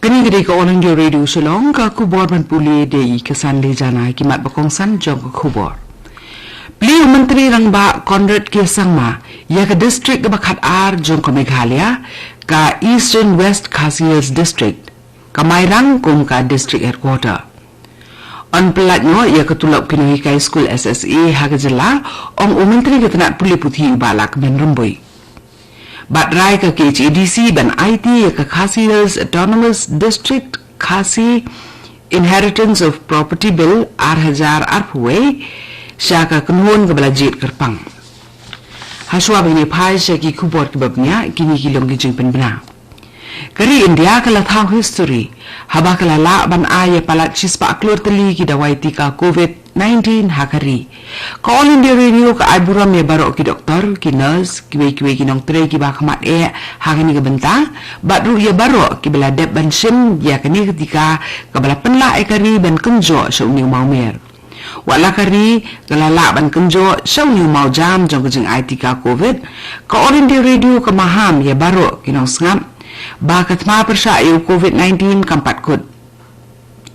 Kini ko orang di radio Shillong ka kubor man puli de kesan le jana kimat bakongsan jong ka kubor. Beliau menteri rang ba Conrad Kirsangma ya ke district ke bakat ar jong ka Meghalaya ka Eastern West Khasi Hills district ka Mairang kum ka district headquarter. On pelatnya ya ke tulak kini kai school SSA haga jela ong menteri ke tenat puli putih balak men remboi. Batrai ke KHADC ban IT ke Khasi Hills Autonomous District Khasi Inheritance of Property Bill R1000 arpwe syaka kenhun ke belajit kerpang. Haswa bini pai syaki kubor kebabnya kini kilong gijing penbena. Kari India kala tahu history haba kala la ban aya palat cispa aklur teli ki dawai tika COVID-19 hakari. Ka All India Radio ka aiburam ya barok ki doktor, ki nurse, ki nong tre ki bakamat hakani ke benta, batru ya barok ki bela dep ban sim ya kani ketika ka bela penla kari ban kenjo syau mau mer. Wala kari kala la ban kenjo syau mau jam jong kejeng ai tika COVID. Ka All India Radio ka maham ya barok ki nong sngap bakat ma persya yu COVID-19 kampat kut.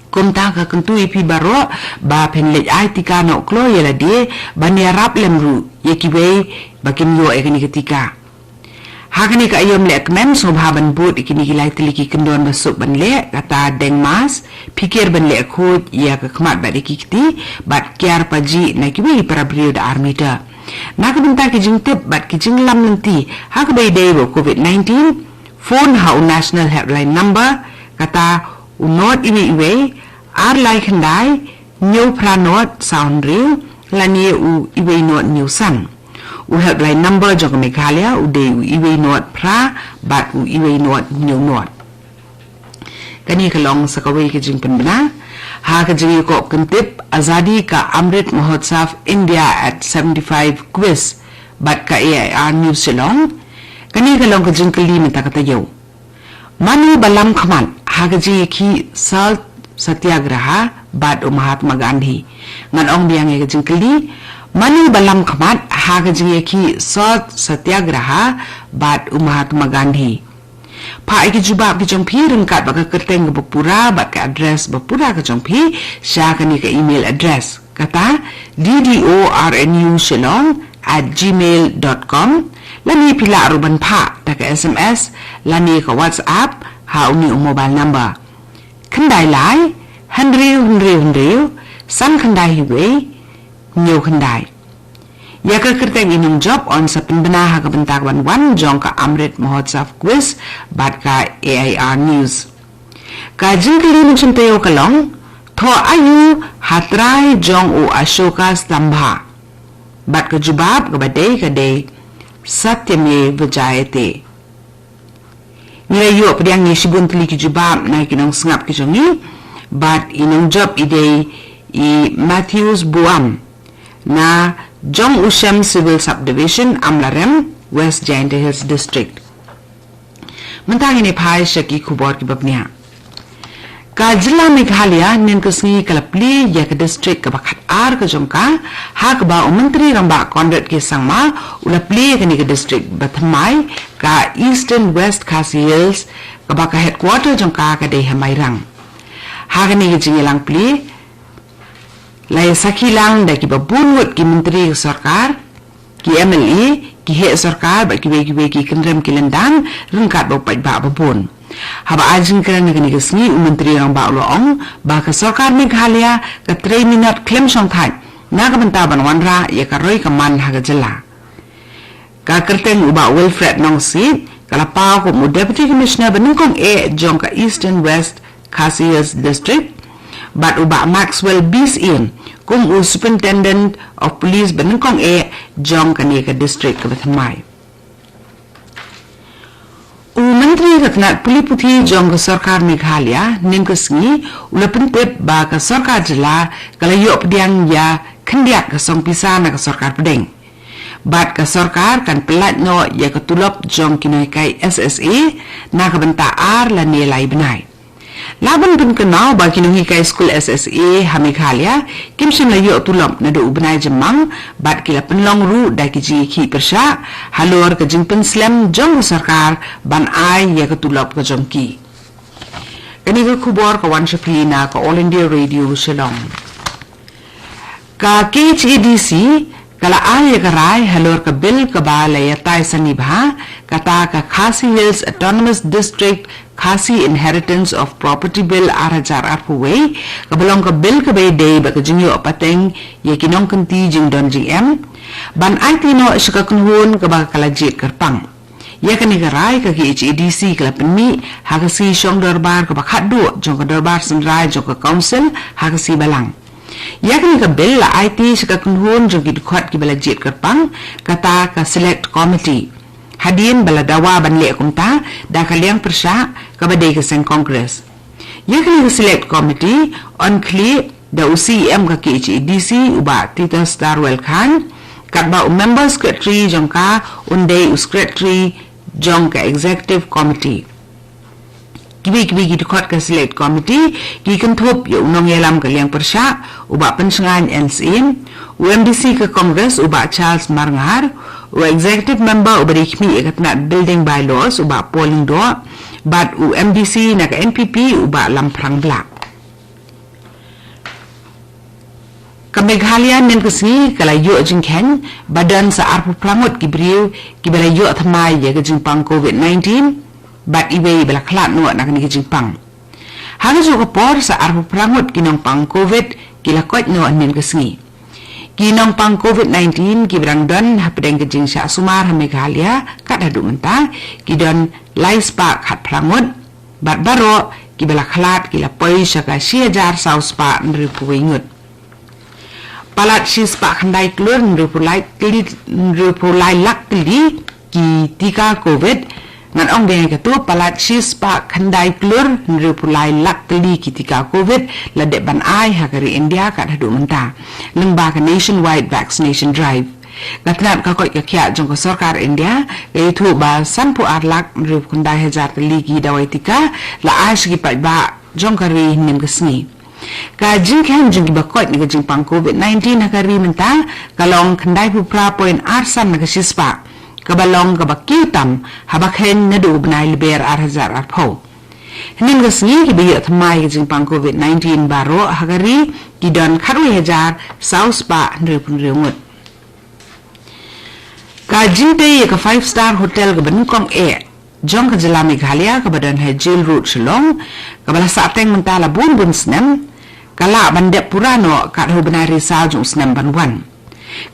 Kumta ka kentu ipi baro ba penlej ai tika no klo yela die ban ya rap lemru ye kiwe bakin yo ekani ketika. Hakani ka ayom lek men sobha ban bud ikini kilai teliki kendon basuk ban lek kata deng mas pikir ban lek khut ya ka khmat ba dikiti bat kyar paji na kiwe para period armita. Na ka benta ki jing tip bat ki jing lam nanti ha ka bai dei COVID-19 phone hau national helpline number kata unot iwe ar lai khandai new pranot sound real lani iwe not new san u helpline number jong Meghalaya u de iwe not pra bat u iwe not new not kani kalong sakawai ke jing penbena ha ka jing ko kentip azadi ka Amrit Mahotsav India at 75 quiz bat ka AIR News Shillong kani kalong ka jing kali mata kata yo mani balam khaman ha ka jing ki salt satyagraha bat Mahatma Gandhi ngan ong biang ye ka jing kali mani balam khaman ha ka jing ki salt satyagraha bat Mahatma Gandhi pa iki jubab ki jong phi rengkat ba ka kerteng ke bapura ba ka address bapura ka jong phi sha ka ni ka email address kata ddornu@gmail.com lani pila aruban pa ta ka SMS lani ka WhatsApp ha uni mobile number khandai lai hundriu san khandai hiwe nhiều khandai ya ka kerteng inung job on sa penbena ha ka bentak ban wan jong ka Amrit Mahotsav quiz bat ka AIR News ka jingkli nung sintayo kalong tho ayu hatrai jong u Ashoka Stambha bat ka jubab ka badai ka day Satyame Vijayate. Nilayo padiang ni sibun teli ki jubab na kinong sngap ki jongi but inong job ide i Matthews Buam na Jong Ushem Civil Subdivision Amlarem West Giant Hills District. Mentang ini pai syaki kubor ki babnia. Ka jila Meghalaya nin kesni kalapli ya ke district ke bakat ar ke jongka ha ke ba menteri ramba Conrad Kirsangma ulapli ke ni ke district bathamai ka Eastern West Khasi Hills ke baka headquarter jongka ke dei Mairang ha ke ni ke jingilang pli lai sakilang da ki babunwut ki menteri sarkar ki MLA ki he sarkar ba ki ki kendrem ki lendang rengkat ba pai ba babun haba ajin kerana kini kesni menteri orang ba uloong ba ka sarkar Meghalaya ka 3 minute claim song thai na ka benta ban wanra ya ka roi ka man ha ka jela ka kerteng uba Wilfred nong si kala pa ko mo deputy commissioner banungkong jong ka Eastern West Khasi Hills district but uba Maxwell Bis in kung superintendent of police banungkong jong ka ni ka district ka bathamai Menteri Ratnat Puli Puthi jong ka sarkar Meghalaya nin kesni ulapentip ba ka sarkar jela kalayo pediang ya kendiak ka song pisa na ka sarkar pedeng bat ka sarkar kan pelat no ya ketulop jong kinoi kai SSA na ka benta ar la nilai benai laban pun kenal ba kinoi kai school SSA ha Meghalaya kimsim la yo tulop na do benai jemang bat kila penlong ru da ki ji ki persya halor ka jingpen slam jong sarkar ban ai ya ketulop ka jong ki Kani ka kubor ka wan Shafina ka All India Radio Shillong. Ka KHADC kala ay karay halor ka bill ka ba layatay sa nibha kata ka Khasi Hills Autonomous District Khasi Inheritance of Property Bill 2008 kabalong ka bill ka bay day ba ka jingyo apateng ye kinong kanti jing don GM ban ay tino siya kakunhun ka ba kalajit karpang ye kanigaray ka KHADC kala penmi hakasi syong darbar ka bakado jong ka darbar sendrai jong ka council hakasi balang yakni ka bill la IT sa kakunhun jong gidukhat ki balajit karpang kata ka select committee hadin baladawa banle kumta da kaliang persya ka badai ka sen congress yakni ka select committee on clear da UCM ka KHADC uba Tita Starwell Khan katba member secretary jong ka unday secretary jong ka executive committee kibi gidukhat ka select committee gikanthop yung nong yalam kaliang persya uba pensengan LCM UMDC ka Congress uba Charles Marngar u executive member uba dikmi ikatna building bylaws uba polling do but UMDC na ka NPP uba Lamprang Black ka Meghalaya nen kasi kalayo jingken badan sa arpu prangot gibriu kibalayo atmay ya gajingpang COVID-19 bat ibe bala klat no nak ni jingpang haga jo por sa arpu prangot kinong pang covid kilakot no anin kasngi kinong pang COVID-19 kibrang don hapdeng kejing sya sumar ha Meghalaya kat hadu menta kidon laispa khat prangot bat baro kibala klat kilapoi syaka siajar sauspa nripuingut palat sispa khandai klur nripulai lak tili ki tika covid ngan ong beng ka tu palat sispa khandai klur nripulai lak tili ki tika covid la de ban ai ha kari India kat hadu menta lengba ka nationwide vaccination drive gatnat ka koi ka kya jong ka sarkar India e thu ba sampu ar lak nrip khandai hajar tili ki dawai tika la ai sgi pa ba jong kari nim kasni ka jingkhan jing bakot ni jing pang COVID-19 nakari menta kalong khandai pupra point arsan na sispa kabalong kabakitam habakhen nadu bnai liber arhazar arpho nin gasni kibiyo thamai jing pang COVID-19 baro hagari kidon kharwi hajar sauspa nripun reungut ka jingte ka 5-star hotel ka banukong jong ka jila Meghalaya ka badan hai jail road Shillong kabala sateng mentala bun snem kala bandep purano kat hubnai risal jong snem banwan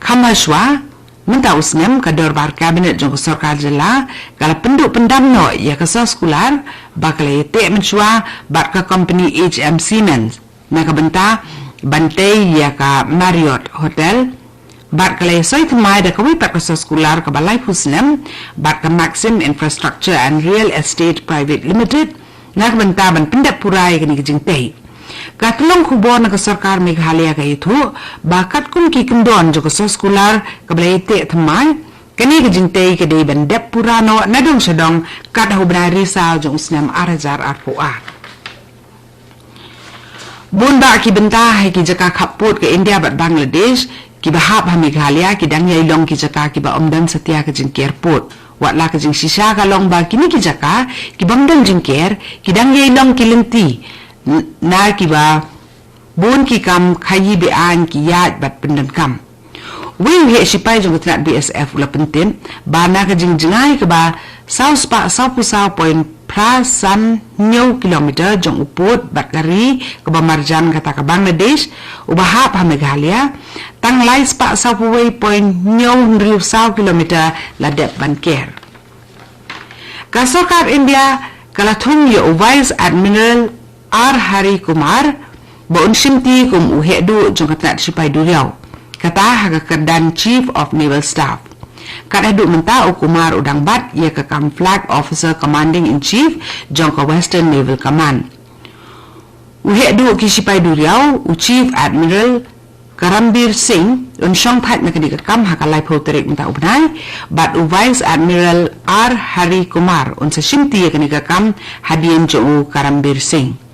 kamashwa menta usnem ka dorbar cabinet jong sarkar jila kala penduk pendam no ya ka sekolah bakle te menchwa bat ka company HM Siemens na ka benta bantai ya ka Marriott hotel bat kala soi thmai da ka wi pat ka sekolah ka balai pusnem bat ka Maxim Infrastructure and Real Estate Private Limited na ka benta ban pendap purai ka ni jingtei katlong kubor na sarkar Meghalaya ka ito bakat kung kikindon jo ka sekolah ka balai te thmai kani ka jingtei ka dei bandep purano na dong sadong kat hubnai risal jong snem arajar arpoa bunda ki benta hai ki jaka khaput ka India bat Bangladesh ki bahap ha Meghalaya ki dang yai long ki jaka ki ba omdan satya ka jing airport watla ka jing shisha ka long ba kini ki jaka ki bangdan jing ker ki dang yai long ki lenti na ki ba bun ki kam khayi be an ki yat bat pendan kam wing he sipai jong tnat BSF la pentin ba na ka jing jingai ka ba south pa south pusau point prasan new kilometer jong uput bat kari ka ba marjan kata ka Bangladesh ubahap ha Meghalaya tang lai spa south way point new riu south kilometer la dep ban ker ka sarkar India kala thum yo vice admiral R. Hari Kumar bon simti kum uhedu jong katnat sipai duriau kata haga kedan chief of naval staff kata du menta Kumar udang bat ia ka kam flag officer commanding in chief jong ka Western Naval Command uhedu ki sipai duriau chief admiral Karambir Singh unsyong phat na kadi ka kam hakalai photerik menta ubnai bat vice admiral R. Hari Kumar unsa simti ia kani ka kam hadien jo Karambir Singh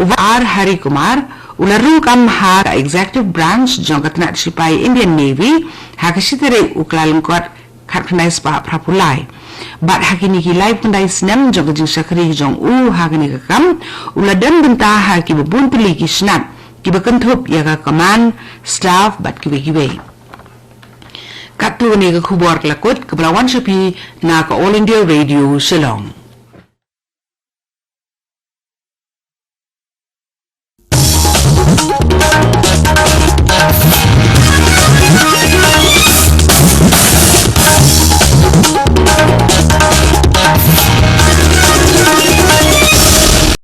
R. Hari Kumar ularu kam ha executive branch jong katnat sipai Indian Navy ha kasitere uklalengkot khatnai spa prapulai bat hakini ki live pandai snam jong jing sakri jong hakini ka kam uladan benta ha ki bun pili ki snap ki bakan thup ya ka kaman staff bat ki be katu ni ka khubor lakot ka Belawan Sapi na ka All India Radio Shillong